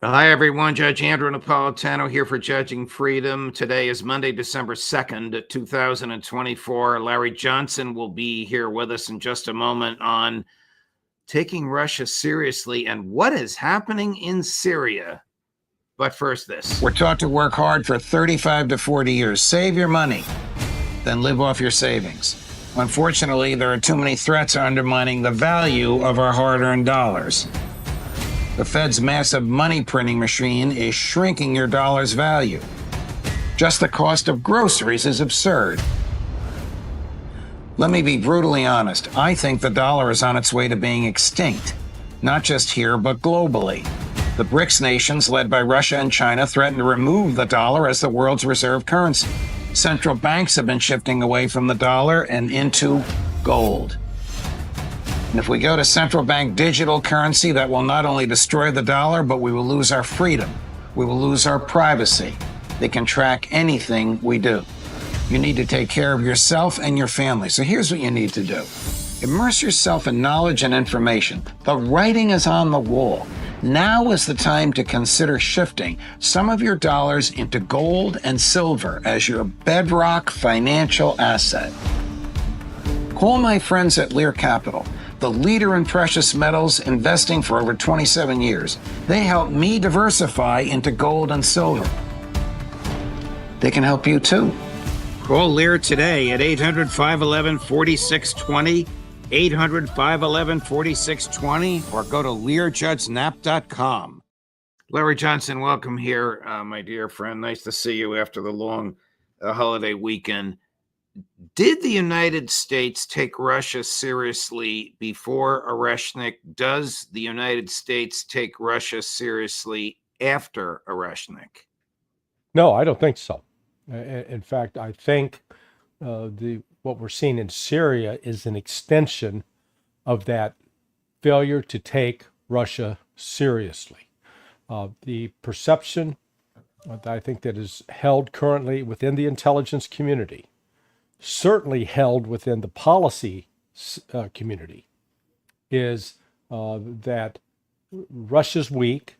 Hi, everyone. Judge Andrew Napolitano here for Judging Freedom. Today is Monday, December 2nd, 2024. Larry Johnson will be here with us in just a moment on taking Russia seriously and what is happening in Syria. But first, this. We're taught to work hard for 35 to 40 years. Save your money, then live off your savings. Unfortunately, there are too many threats undermining the value of our hard-earned dollars. The Fed's massive money printing machine is shrinking your dollar's value. Just the cost of groceries is absurd. Let me be brutally honest. I think the dollar is on its way to being extinct, not just here, but globally. The BRICS nations, led by Russia and China, threaten to remove the dollar as the world's reserve currency. Central banks have been shifting away from the dollar and into gold. And if we go to central bank digital currency, that will not only destroy the dollar, but we will lose our freedom. We will lose our privacy. They can track anything we do. You need to take care of yourself and your family. So here's what you need to do. Immerse yourself in knowledge and information. The writing is on the wall. Now is the time to consider shifting some of your dollars into gold and silver as your bedrock financial asset. Call my friends at Lear Capital, the leader in precious metals, investing for over 27 years. They helped me diversify into gold and silver. They can help you too. Call Lear today at 800-511-4620, 800-511-4620, or go to LearJudgeNap.com. Larry Johnson, welcome here, my dear friend. Nice to see you after the long holiday weekend. Did the United States take Russia seriously before Oreshnik? Does the United States take Russia seriously after Oreshnik? No, I don't think so. In fact, I think what we're seeing in Syria is an extension of that failure to take Russia seriously. The perception I think that is held currently within the intelligence community, certainly held within the policy community, is that Russia's weak,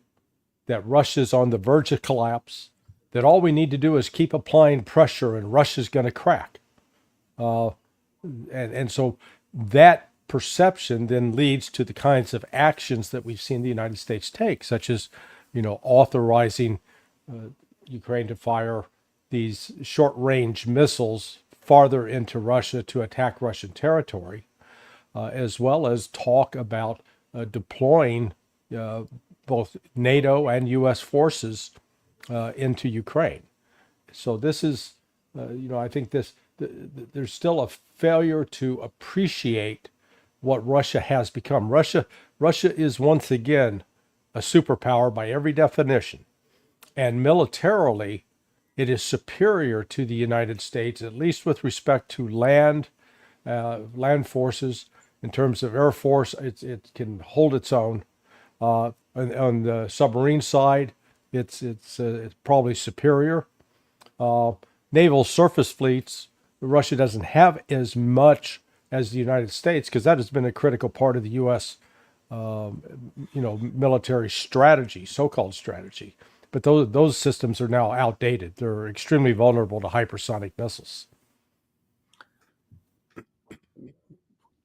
that Russia's on the verge of collapse, that all we need to do is keep applying pressure and Russia's going to crack. And so that perception then leads to the kinds of actions that we've seen the United States take, such as, authorizing Ukraine to fire these short-range missiles farther into Russia to attack Russian territory, as well as talk about deploying both NATO and U.S. forces into Ukraine. So this is, I think there's still a failure to appreciate what Russia has become. Russia is once again a superpower by every definition, and militarily, it is superior to the United States, at least with respect to land forces. In terms of Air Force, it can hold its own. On the submarine side, it's probably superior. Naval surface fleets, Russia doesn't have as much as the United States, because that has been a critical part of the U.S. Military strategy, so-called strategy. But those systems are now outdated. They're extremely vulnerable to hypersonic missiles.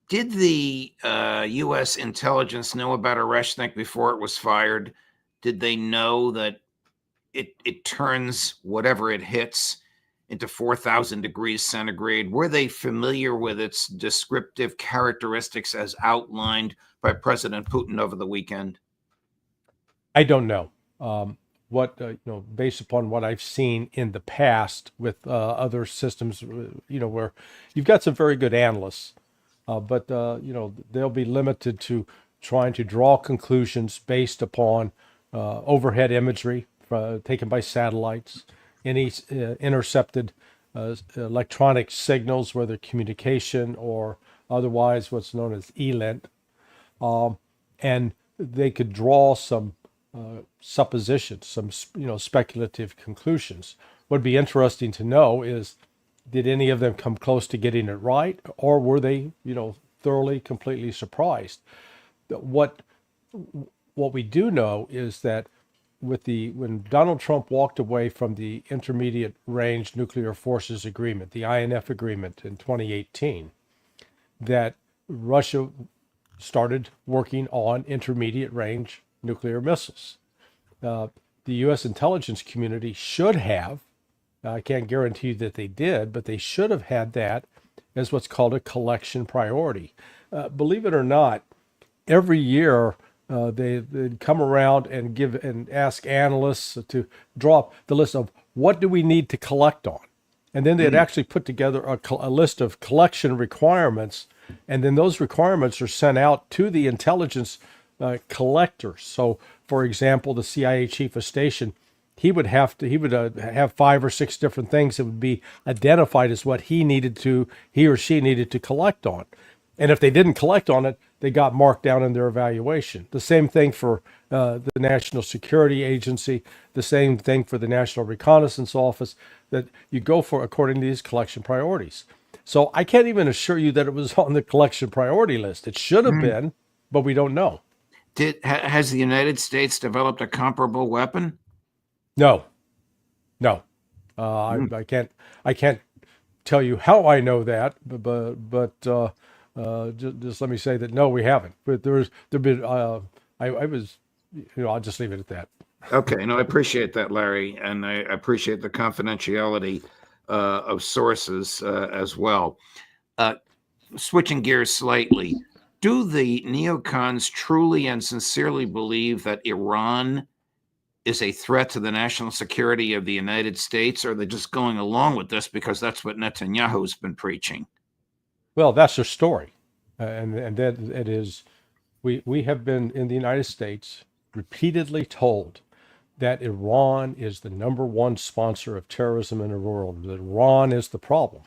Did the U.S. intelligence know about Oreshnik before it was fired? Did they know that it turns whatever it hits into 4,000 degrees centigrade? Were they familiar with its descriptive characteristics as outlined by President Putin over the weekend? I don't know. Based upon what I've seen in the past with other systems, where you've got some very good analysts, but they'll be limited to trying to draw conclusions based upon overhead imagery taken by satellites, any intercepted electronic signals, whether communication or otherwise, what's known as ELINT, and they could draw some suppositions, some speculative conclusions. What'd be interesting to know is, did any of them come close to getting it right, or were they, thoroughly, completely surprised? What we do know is that when Donald Trump walked away from the Intermediate Range Nuclear Forces Agreement, the INF agreement in 2018, that Russia started working on intermediate range nuclear missiles. The U.S. intelligence community should have, I can't guarantee that they did, but they should have had that as what's called a collection priority. Believe it or not, every year they'd come around and ask analysts to draw up the list of what do we need to collect on. And then they'd actually put together a list of collection requirements, and then those requirements are sent out to the intelligence collectors. So, for example, the CIA chief of station, he would have 5 or 6 different things that would be identified as what he or she needed to collect on. And if they didn't collect on it, they got marked down in their evaluation. The same thing for the National Security Agency, the same thing for the National Reconnaissance Office, that you go for according to these collection priorities. So I can't even assure you that it was on the collection priority list. It should have been, but we don't know. Has the United States developed a comparable weapon? No. I can't tell you how I know that, but just let me say that no, we haven't. But I'll just leave it at that. Okay, no, I appreciate that, Larry, and I appreciate the confidentiality of sources as well. Switching gears slightly, do the neocons truly and sincerely believe that Iran is a threat to the national security of the United States, or are they just going along with this because that's what Netanyahu's been preaching? Well, that's their story, and that it is. We have been in the United States repeatedly told that Iran is the number one sponsor of terrorism in the world. That Iran is the problem.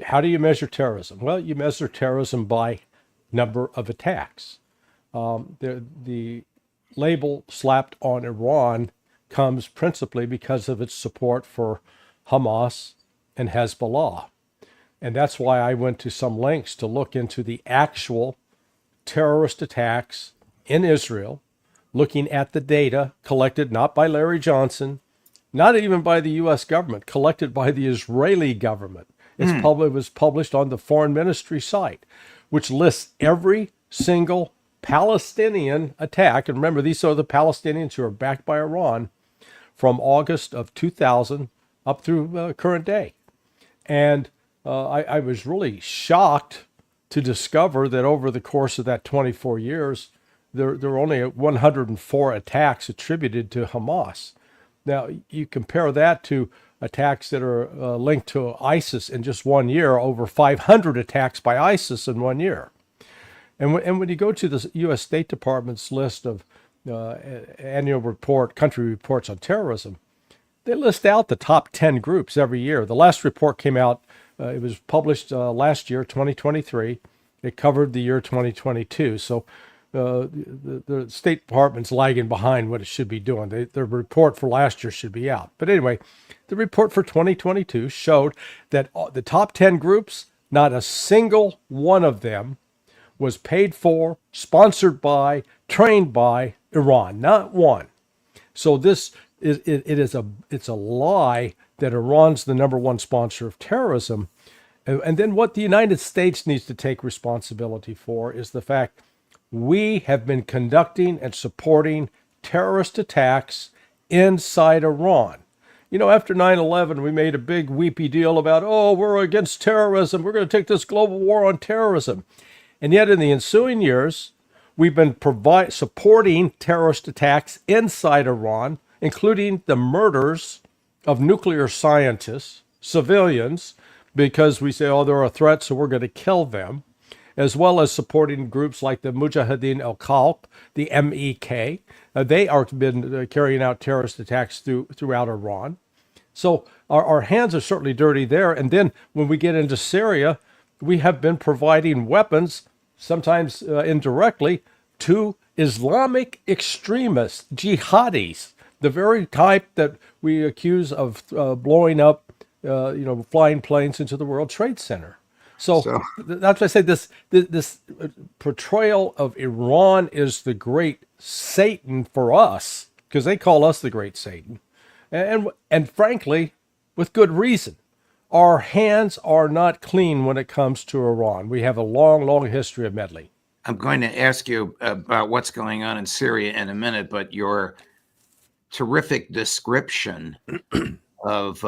How do you measure terrorism? Well, you measure terrorism by number of attacks. The label slapped on Iran comes principally because of its support for Hamas and Hezbollah. And that's why I went to some lengths to look into the actual terrorist attacks in Israel, looking at the data collected not by Larry Johnson, not even by the U.S. government, collected by the Israeli government. It was published on the Foreign Ministry site, which lists every single Palestinian attack. And remember, these are the Palestinians who are backed by Iran from August of 2000 up through current day. And I was really shocked to discover that over the course of that 24 years, there were only 104 attacks attributed to Hamas. Now, you compare that to attacks that are linked to ISIS in just 1 year, over 500 attacks by ISIS in 1 year. And when you go to the U.S. State Department's list of annual country reports on terrorism, they list out the top 10 groups every year. The last report came out, it was published last year, 2023. It covered the year 2022. So the State Department's lagging behind what it should be doing. The report for last year should be out. But anyway, the report for 2022 showed that the top 10 groups, not a single one of them was paid for, sponsored by, trained by Iran. Not one. So it's a lie that Iran's the number one sponsor of terrorism. And then what the United States needs to take responsibility for is the fact we have been conducting and supporting terrorist attacks inside Iran. You know, after 9/11, we made a big weepy deal about, we're against terrorism. We're going to take this global war on terrorism. And yet in the ensuing years, we've been supporting terrorist attacks inside Iran, including the murders of nuclear scientists, civilians, because we say, they're a threat, so we're going to kill them, as well as supporting groups like the Mujahideen al-Khalq, the MEK. They are been carrying out terrorist attacks throughout Iran. So our hands are certainly dirty there. And then when we get into Syria, we have been providing weapons, sometimes indirectly, to Islamic extremists, jihadis, the very type that we accuse of blowing up, flying planes into the World Trade Center. So So that's why I say this portrayal of Iran is the great Satan for us, because they call us the great Satan, and frankly, with good reason. Our hands are not clean when it comes to Iran. We have a long, long history of meddling. I'm going to ask you about what's going on in Syria in a minute, but your terrific description of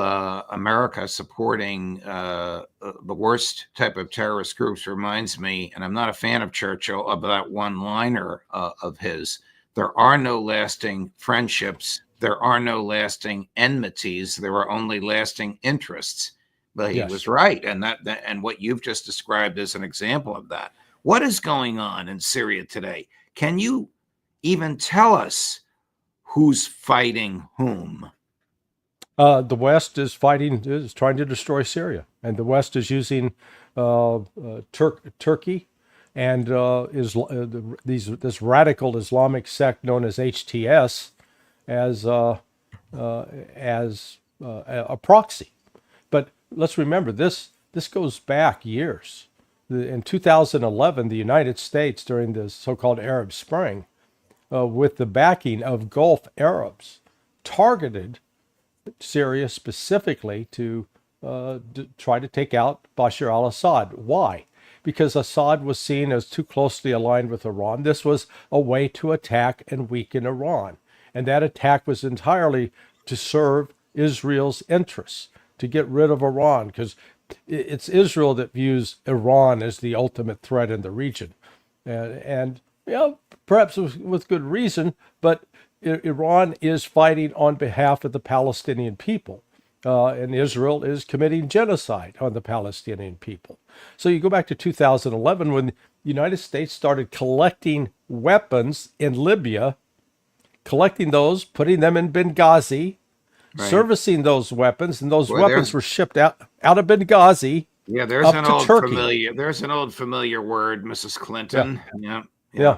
America supporting the worst type of terrorist groups reminds me, and I'm not a fan of Churchill, of that one-liner of his. There are no lasting friendships. There are no lasting enmities. There are only lasting interests. But he was right, and and what you've just described is an example of that. What is going on in Syria today? Can you even tell us who's fighting whom? The West is trying to destroy Syria, and the West is using Turkey and this radical Islamic sect known as HTS as a proxy. But let's remember this goes back years. In 2011, the United States, during the so-called Arab Spring, with the backing of Gulf Arabs, targeted Syria specifically to try to take out Bashar al-Assad. Why? Because Assad was seen as too closely aligned with Iran. This was a way to attack and weaken Iran. And that attack was entirely to serve Israel's interests, to get rid of Iran, because it's Israel that views Iran as the ultimate threat in the region. And you know, perhaps with good reason, but Iran is fighting on behalf of the Palestinian people, and Israel is committing genocide on the Palestinian people. So you go back to 2011 when the United States started collecting weapons in Libya, collecting those, putting them in Benghazi, right, servicing those weapons, and those weapons were shipped out of Benghazi. Yeah, there's an old familiar. There's an old familiar word, Mrs. Clinton. Yeah.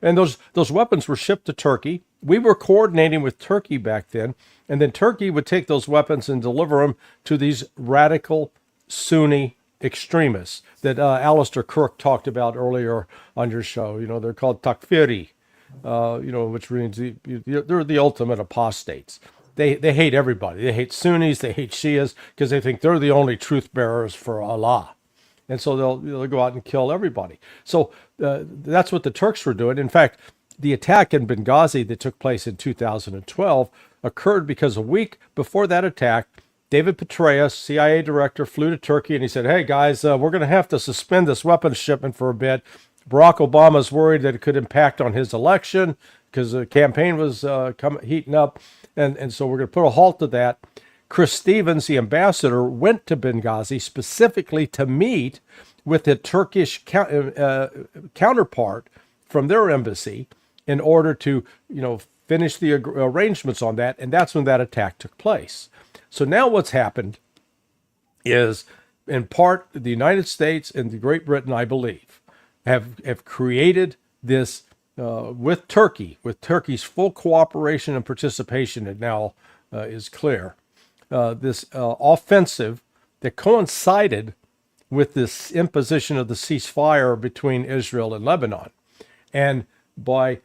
And those weapons were shipped to Turkey. We were coordinating with Turkey back then, and then Turkey would take those weapons and deliver them to these radical Sunni extremists that Alistair Kirk talked about earlier on your show. You know, they're called takfiri, which means they're the ultimate apostates. They hate everybody. They hate Sunnis, they hate Shias, because they think they're the only truth bearers for Allah. And so they'll go out and kill everybody. So that's what the Turks were doing. In fact, the attack in Benghazi that took place in 2012 occurred because a week before that attack, David Petraeus, CIA director, flew to Turkey and he said, "Hey guys, we're going to have to suspend this weapons shipment for a bit. Barack Obama's worried that it could impact on his election because the campaign was heating up. And so we're going to put a halt to that." Chris Stevens, the ambassador, went to Benghazi specifically to meet with the Turkish counterpart from their embassy in order to, finish the arrangements on that. And that's when that attack took place. So now what's happened is, in part, the United States and Great Britain, I believe, have created this with Turkey's full cooperation and participation. It now is clear. This offensive that coincided with this imposition of the ceasefire between Israel and Lebanon. And by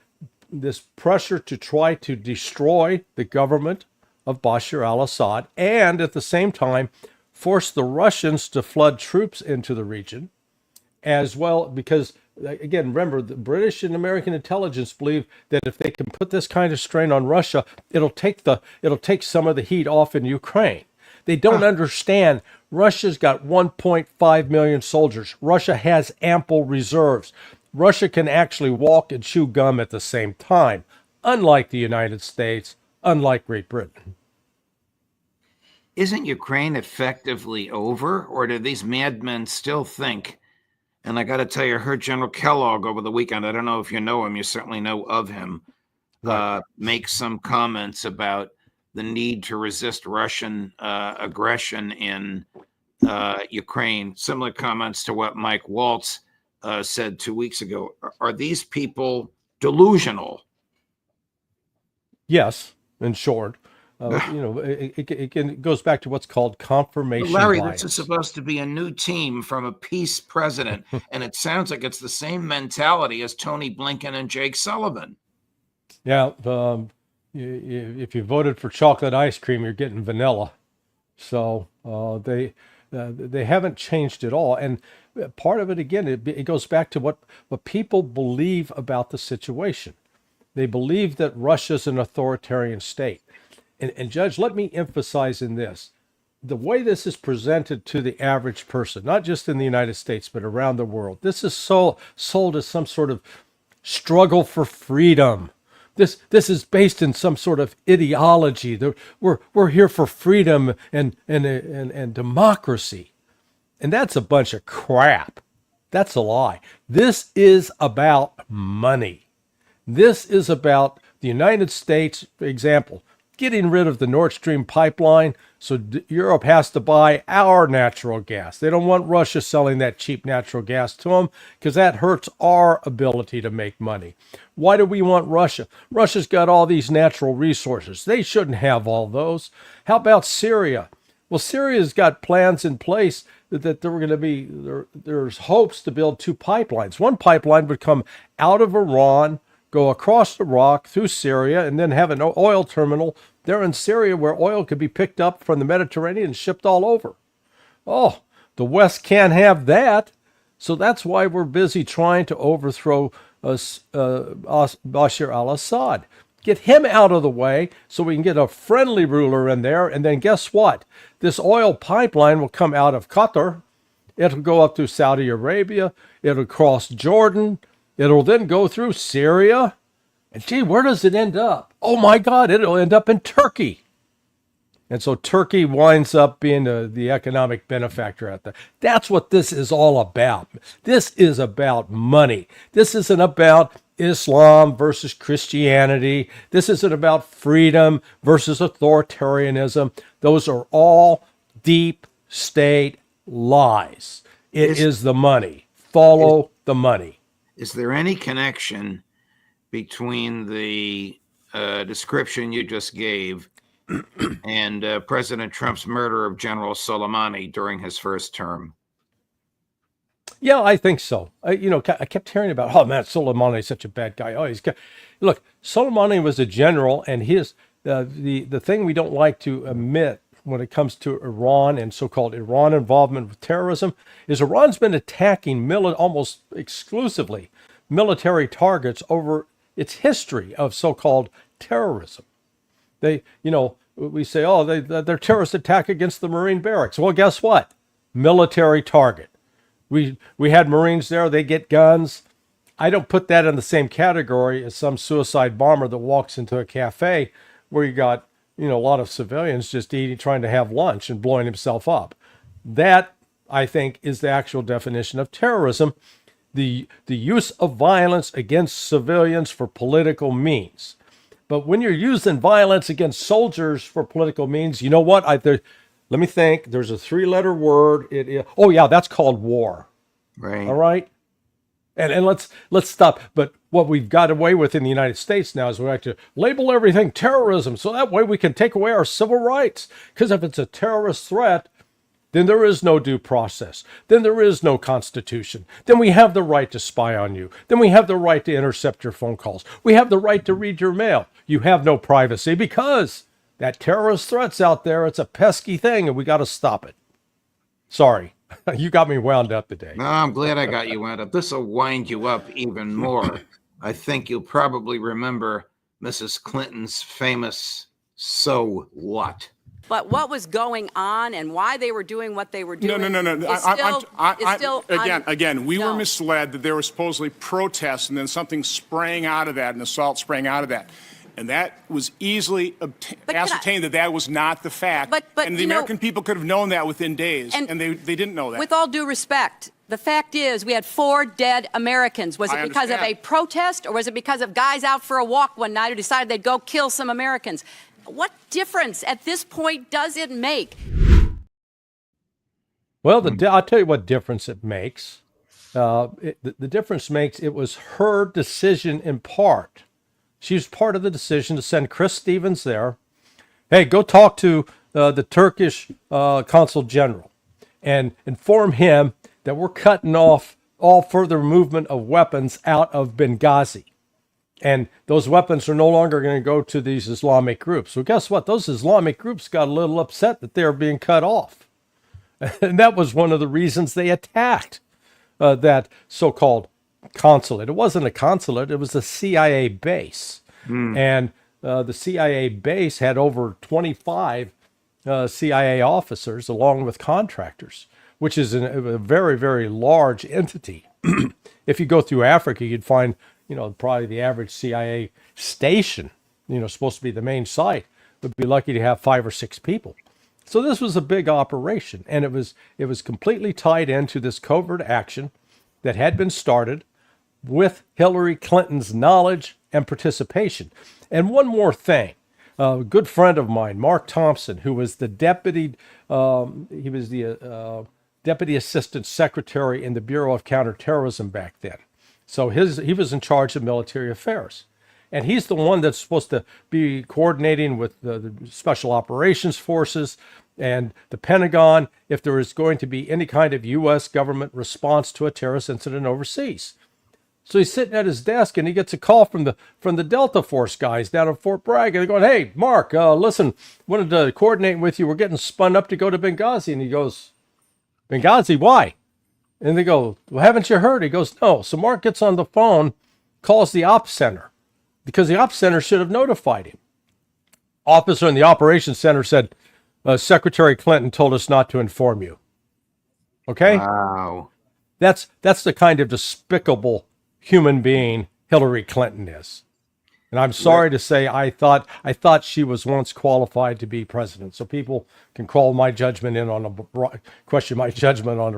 this pressure to try to destroy the government of Bashar al-Assad, and at the same time force the Russians to flood troops into the region as well, because again, remember, the British and American intelligence believe that if they can put this kind of strain on Russia, it'll take some of the heat off in Ukraine. They don't understand Russia's got 1.5 million soldiers. Russia has ample reserves. Russia can actually walk and chew gum at the same time, unlike the United States, unlike Great Britain. Isn't Ukraine effectively over, or do these madmen still think? And I got to tell you, I heard General Kellogg over the weekend. I don't know if you know him. You certainly know of him. Right. Make some comments about the need to resist Russian aggression in Ukraine. Similar comments to what Mike Waltz said 2 weeks ago. Are these people delusional? Yes, in short. It goes back to what's called confirmation Larry, bias. this is supposed to be a new team from a peace president, and it sounds like it's the same mentality as Tony Blinken and Jake Sullivan. Yeah, if you voted for chocolate ice cream, you're getting vanilla. So they haven't changed at all. And part of it, again, it goes back to what people believe about the situation. They believe that Russia's an authoritarian state. And Judge, let me emphasize in this, the way this is presented to the average person, not just in the United States, but around the world, this is sold as some sort of struggle for freedom. This is based in some sort of ideology. We're here for freedom and democracy. And that's a bunch of crap. That's a lie. This is about money. This is about the United States, for example, getting rid of the Nord Stream pipeline so Europe has to buy our natural gas. They don't want Russia selling that cheap natural gas to them because that hurts our ability to make money. Why do we want Russia? Russia's got all these natural resources. They shouldn't have all those. How about Syria? Well, Syria's got plans in place that there were going to be, there's hopes to build 2 pipelines. One pipeline would come out of Iran, go across Iraq through Syria, and then have an oil terminal there in Syria where oil could be picked up from the Mediterranean and shipped all over. Oh, the West can't have that. So that's why we're busy trying to overthrow Bashar al-Assad. Get him out of the way so we can get a friendly ruler in there. And then guess what? This oil pipeline will come out of Qatar. It'll go up through Saudi Arabia. It'll cross Jordan. It'll then go through Syria. And gee, where does it end up? Oh my God, it'll end up in Turkey. And so Turkey winds up being the economic benefactor out there. That's what this is all about. This is about money. This isn't about Islam versus Christianity. This isn't about freedom versus authoritarianism. Those are all deep state lies. It is the money. Follow the money. Is there any connection between the description you just gave and President Trump's murder of General Soleimani during his first term? Yeah, I think so. I kept hearing about, oh man, Soleimani is such a bad guy. Oh, look, Soleimani was a general, and the thing we don't like to admit when it comes to Iran and so-called Iran involvement with terrorism is Iran's been attacking almost exclusively military targets over its history of so-called terrorism. We say, oh, they're terrorist attack against the Marine barracks. Well, guess what? Military target. We had Marines there. They get guns. I don't put that in the same category as some suicide bomber that walks into a cafe where you got, a lot of civilians just trying to have lunch and blowing himself up. That, I think, is the actual definition of terrorism. The use of violence against civilians for political means. But when you're using violence against soldiers for political means, you know what? Let me think. There's a 3-letter word. That's called war. Right. All right. And let's stop. But what we've got away with in the United States now is we like to label everything terrorism, so that way we can take away our civil rights. Because if it's a terrorist threat, then there is no due process. Then there is no constitution. Then we have the right to spy on you. Then we have the right to intercept your phone calls. We have the right to read your mail. You have no privacy because that terrorist threat's out there. It's a pesky thing, and we got to stop it. Sorry, you got me wound up today. No, I'm glad I got you wound up. This will wind you up even more. I think you'll probably remember Mrs. Clinton's famous "so what." But what was going on and why they were doing what they were doing? No. Again, we were misled that there were supposedly protests and then something sprang out of that, an assault sprang out of that. And that was easily ascertained that was not the fact. And the American people could have known that within days, and they didn't know that. With all due respect, the fact is we had 4 dead Americans. Was it because of a protest, or was it because of guys out for a walk one night who decided they'd go kill some Americans? What difference at this point does it make? Well, I'll tell you what difference it makes. The difference makes it was her decision in part. She was part of the decision to send Chris Stevens there. hey, go talk to the Turkish consul general and inform him that we're cutting off all further movement of weapons out of Benghazi. And those weapons are no longer going to go to these Islamic groups. Well, guess what? Those Islamic groups got a little upset that they were being cut off. And that was one of the reasons they attacked that so-called consulate. It wasn't a consulate. It was a CIA base. And the CIA base had over 25 CIA officers along with contractors, which is a very, very large entity. If you go through Africa, you'd find, probably the average CIA station, supposed to be the main site, would be lucky to have 5 or 6 people. So this was a big operation, and it was completely tied into this covert action that had been started with Hillary Clinton's knowledge and participation. And one more thing, a good friend of mine, Mark Thompson, who was the deputy assistant secretary in the Bureau of Counterterrorism back then. So he was in charge of military affairs. And he's the one that's supposed to be coordinating with the Special Operations Forces and the Pentagon if there is going to be any kind of U.S. government response to a terrorist incident overseas. So he's sitting at his desk and he gets a call from the Delta Force guys down in Fort Bragg. And they're going, hey, Mark, listen, wanted to coordinate with you. We're getting spun up to go to Benghazi. And he goes, Benghazi, why? And they go, well, haven't you heard? He goes, no. So Mark gets on the phone, calls the Ops Center, because the Ops Center should have notified him. Officer in the Operations Center said, Secretary Clinton told us not to inform you. Okay? Wow. That's the kind of despicable human being Hillary Clinton is. And I'm sorry to say I thought she was once qualified to be president. So people can question my judgment on a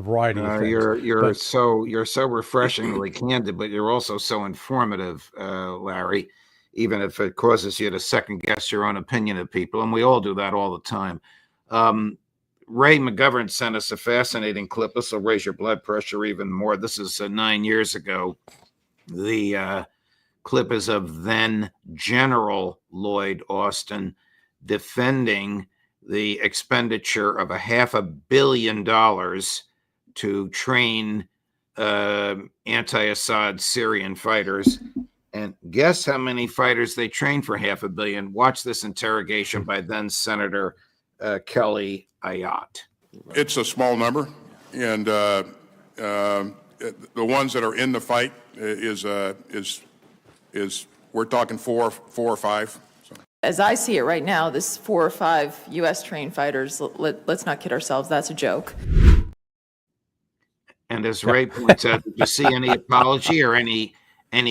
variety of things. You're so refreshingly candid, but you're also so informative, Larry, even if it causes you to second guess your own opinion of people. And we all do that all the time. Ray McGovern sent us a fascinating clip. This will raise your blood pressure even more. This is 9 years ago. The clip is of then General Lloyd Austin defending the expenditure of $500 million to train anti-Assad Syrian fighters. And guess how many fighters they trained for $500 million? Watch this interrogation by then Senator Kelly Ayotte. It's a small number, and the ones that are in the fight is we're talking four or five. So. As I see it right now, this 4 or 5 U.S. trained fighters, let's not kid ourselves, that's a joke. And as Ray points out, did you see any apology or any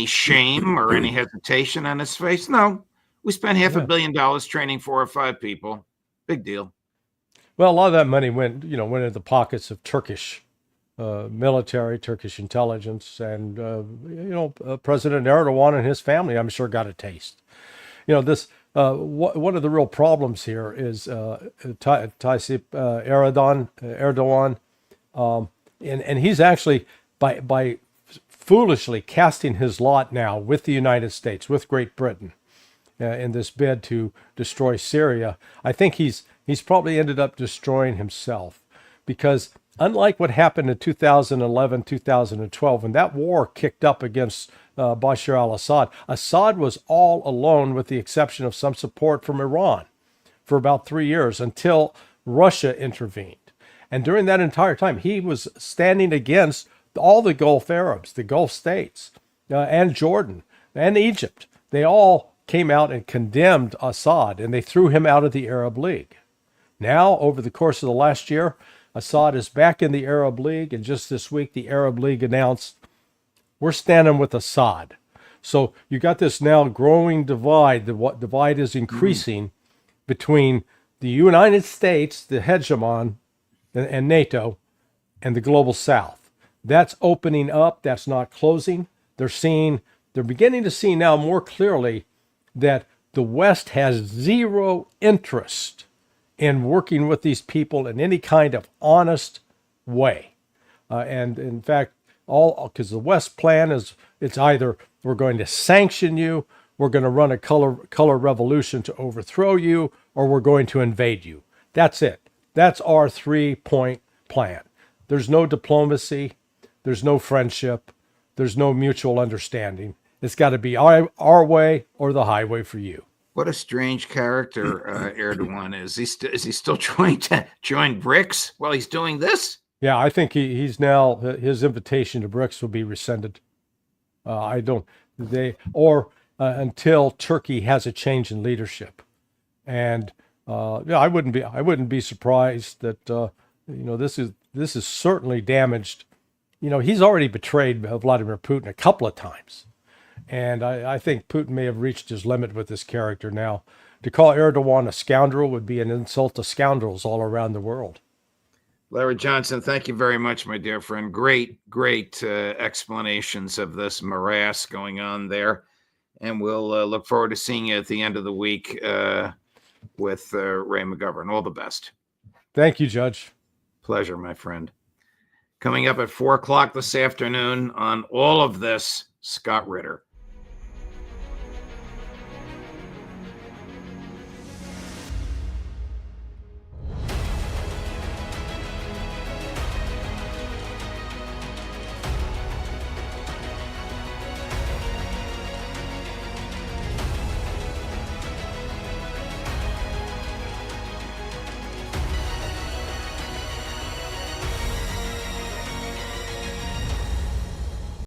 shame or any hesitation on his face? No, we spent $500 million training 4 or 5 people. Big deal. Well, a lot of that money went into the pockets of Turkish military, Turkish intelligence, and President Erdogan and his family, I'm sure, got a taste. This one of the real problems here is Tayyip Erdogan, and he's actually by foolishly casting his lot now with the United States, with Great Britain, in this bid to destroy Syria. I think he's probably ended up destroying himself, because unlike what happened in 2011, 2012, when that war kicked up against Bashar al-Assad, Assad was all alone with the exception of some support from Iran for about 3 years until Russia intervened. And during that entire time, he was standing against all the Gulf Arabs, the Gulf states, and Jordan, and Egypt. They all came out and condemned Assad, and they threw him out of the Arab League. Now, over the course of the last year, Assad is back in the Arab League, and just this week, the Arab League announced, we're standing with Assad. So you got this now growing divide. The divide is increasing between the United States, the hegemon, and NATO, and the global South. That's opening up. That's not closing. They're beginning to see now more clearly that the West has zero interest in working with these people in any kind of honest way. And in fact, because the West plan is, it's either we're going to sanction you, we're going to run a color revolution to overthrow you, or we're going to invade you. That's it. That's our 3-point plan. There's no diplomacy. There's no friendship. There's no mutual understanding. It's got to be our way or the highway for you. What a strange character Erdogan is. Is he still trying to join BRICS while he's doing this? Yeah, I think he's now, his invitation to BRICS will be rescinded. Until Turkey has a change in leadership. And I wouldn't be surprised that this is certainly damaged. He's already betrayed Vladimir Putin a couple of times. And I think Putin may have reached his limit with this character now. To call Erdogan a scoundrel would be an insult to scoundrels all around the world. Larry Johnson, thank you very much, my dear friend. Great explanations of this morass going on there. And we'll look forward to seeing you at the end of the week with Ray McGovern. All the best. Thank you, Judge. Pleasure, my friend. Coming up at 4 o'clock this afternoon on all of this, Scott Ritter.